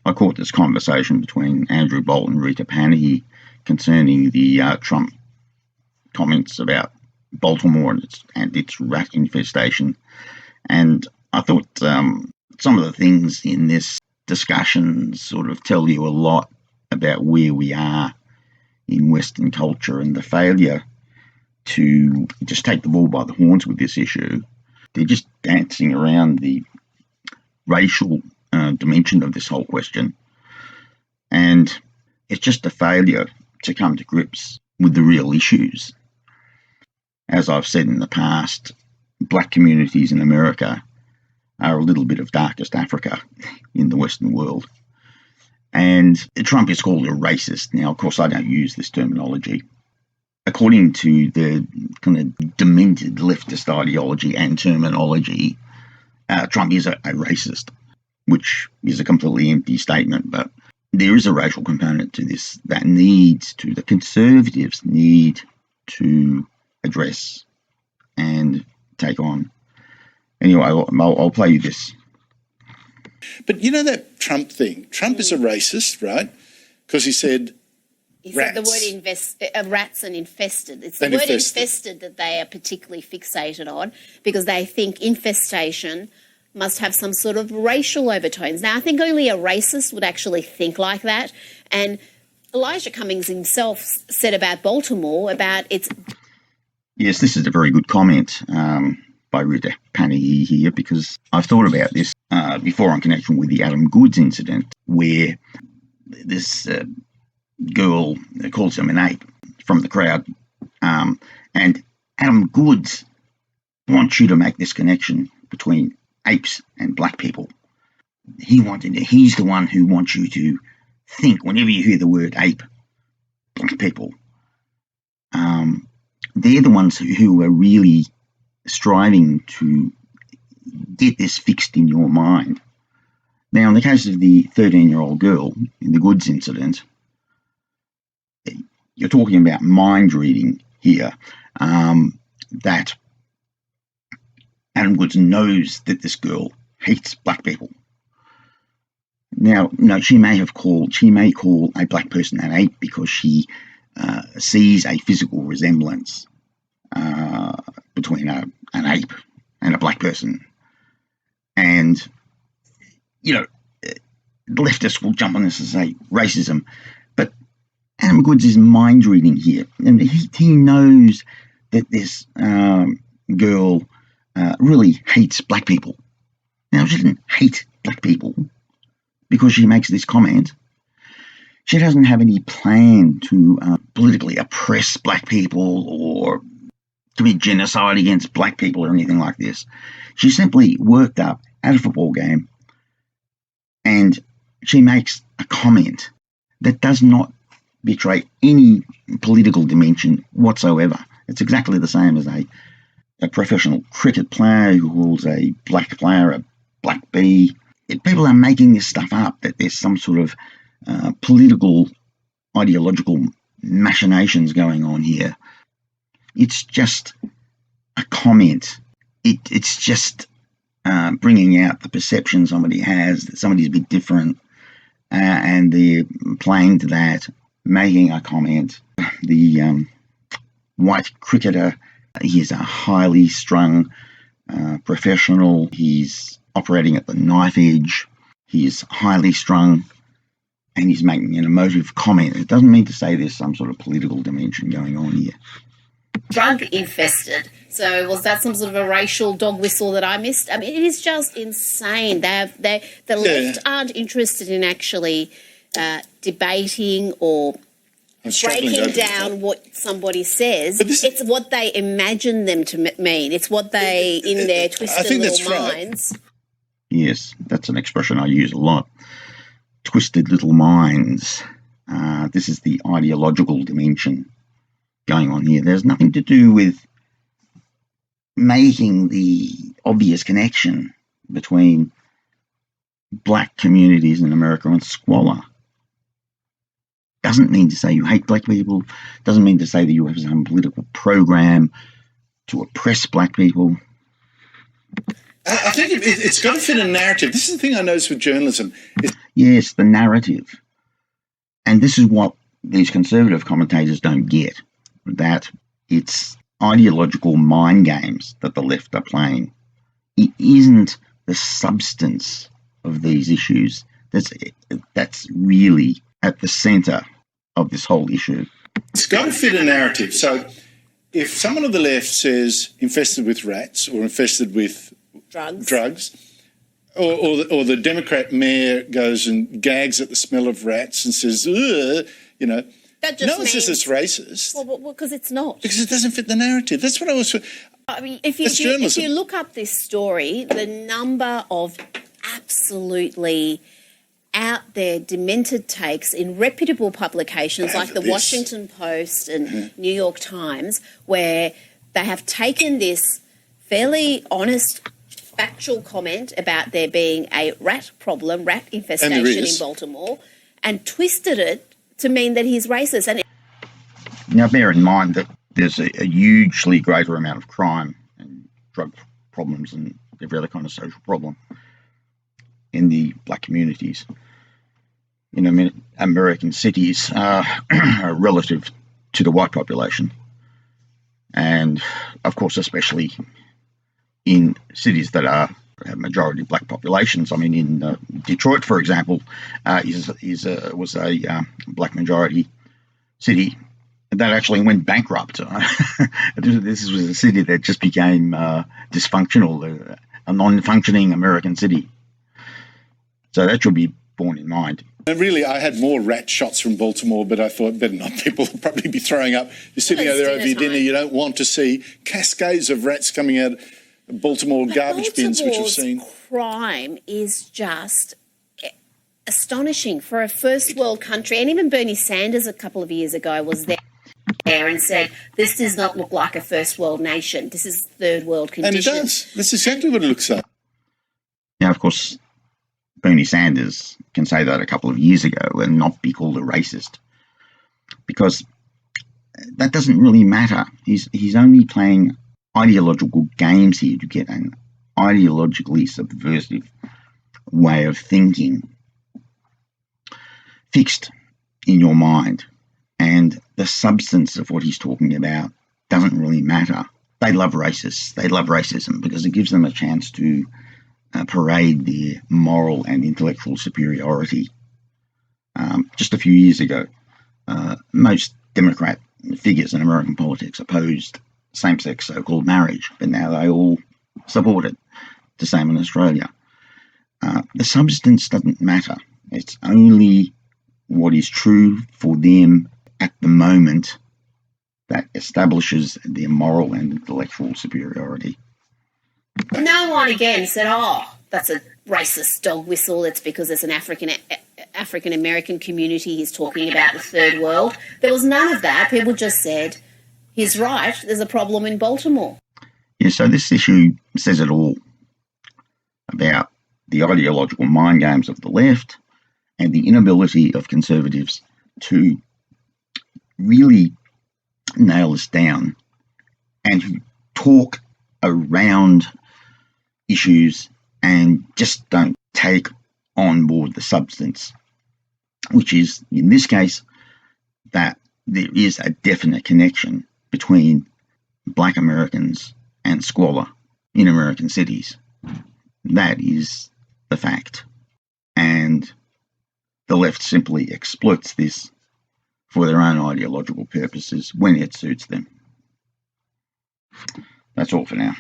I caught this conversation between Andrew Bolt and Rita Panahi concerning the Trump comments about Baltimore and its rat infestation. And I thought some of the things in this discussion sort of tell you a lot about where we are in Western culture and the failure to just take the bull by the horns with this issue. They're just dancing around the racial dimension of this whole question. And it's just a failure to come to grips with the real issues. As I've said in the past, black communities in America are a little bit of darkest Africa in the Western world. And Trump is called a racist. Now, of course, I don't use this terminology. According to the kind of demented leftist ideology and terminology, Trump is a racist, which is a completely empty statement. But there is a racial component to this that the conservatives need to address and take on. Anyway, I'll play you this. But you know that Trump thing? Trump is a racist, right? Because he said said the word rats and infested. It's the word infested that they are particularly fixated on because they think infestation must have some sort of racial overtones. Now, I think only a racist would actually think like that. And Elijah Cummings himself said about Baltimore, about its... Yes, this is a very good comment by Rita Panahi here, because I've thought about this before in connection with the Adam Goodes incident, where this girl calls him an ape from the crowd. And Adam Goodes wants you to make this connection between apes and black people. He's the one who wants you to think, whenever you hear the word ape, black people. They're the ones who are really striving to get this fixed in your mind. Now, in the case of the 13-year-old girl in the Goodes incident, you're talking about mind reading here, that Adam Goodes knows that this girl hates black people. Now, no, she may call a black person an ape because she sees a physical resemblance between an ape and a black person. And, leftists will jump on this and say racism. But Adam Goodes is mind reading here. And he knows that this girl really hates black people. Now, she didn't hate black people because she makes this comment. She doesn't have any plan to politically oppress black people or commit genocide against black people or anything like this. She simply worked up at a football game and she makes a comment that does not betray any political dimension whatsoever. It's exactly the same as a professional cricket player who calls a black player a black bee. People are making this stuff up, that there's some sort of political, ideological machinations going on here. It's just a comment. It's just bringing out the perception somebody has, that somebody's a bit different, and they're playing to that, making a comment. The white cricketer, he is a highly strung professional. He's operating at the knife edge. He is highly strung, and he's making an emotive comment. It doesn't mean to say there's some sort of political dimension going on here. Drug infested. So was that some sort of a racial dog whistle that I missed? I mean, it is just insane. The left aren't interested in actually debating or breaking down what somebody says. It's what they imagine them to mean. It's what they, in their twisted little minds. Right. Yes, that's an expression I use a lot. Twisted little minds. This is the ideological dimension going on here. There's nothing to do with making the obvious connection between black communities in America and squalor. Doesn't mean to say you hate black people. Doesn't mean to say that you have some political program to oppress black people. I think it's got to fit a narrative. This is the thing I notice with journalism. Yes, the narrative. And this is what these conservative commentators don't get, that it's ideological mind games that the left are playing. It isn't the substance of these issues that's really at the centre of this whole issue. It's got to fit a narrative. So if someone on the left says infested with rats or infested with drugs, or the Democrat mayor goes and gags at the smell of rats and says, ugh, you know, that just no one says it's racist. Well, because it's not. Because it doesn't fit the narrative. That's what I was... I mean, if you look up this story, the number of absolutely out there demented takes in reputable publications like the Washington Post and New York Times, where they have taken this fairly honest, factual comment about there being a rat problem, rat infestation in Baltimore, and twisted it to mean that he's racist. And now, bear in mind that there's a hugely greater amount of crime and drug problems and every other kind of social problem in the black communities in American cities relative to the white population. And, of course, especially in cities that have majority black populations. I mean, in Detroit, for example, was a black majority city that actually went bankrupt. This was a city that just became dysfunctional, a non-functioning American city. So that should be borne in mind. And really, I had more rat shots from Baltimore, but I thought better not. People will probably be throwing up. You're sitting there over your dinner, you don't want to see cascades of rats coming out of Baltimore garbage bins, which we've seen. Crime is just astonishing for a first world country. And even Bernie Sanders a couple of years ago was there and said, this does not look like a first world nation. This is third world conditions. And it does. That's exactly what it looks like. Now, of course, Bernie Sanders can say that a couple of years ago and not be called a racist, because that doesn't really matter. He's only playing ideological games here to get an ideologically subversive way of thinking fixed in your mind, and the substance of what he's talking about doesn't really matter. They love racists. They love racism because it gives them a chance to parade their moral and intellectual superiority. Just a few years ago, most Democrat figures in American politics opposed same-sex so-called marriage, but now they all support it. The same in Australia. The substance doesn't matter. It's only what is true for them at the moment that establishes their moral and intellectual superiority. No one again said, oh, that's a racist dog whistle. It's because there's an African-American community. He's talking about the third world. There was none of that. People just said, he's right, there's a problem in Baltimore. Yeah, so this issue says it all about the ideological mind games of the left and the inability of conservatives to really nail this down and who talk around issues and just don't take on board the substance, which is, in this case, that there is a definite connection between black Americans and squalor in American cities. That is the fact. And the left simply exploits this for their own ideological purposes when it suits them. That's all for now.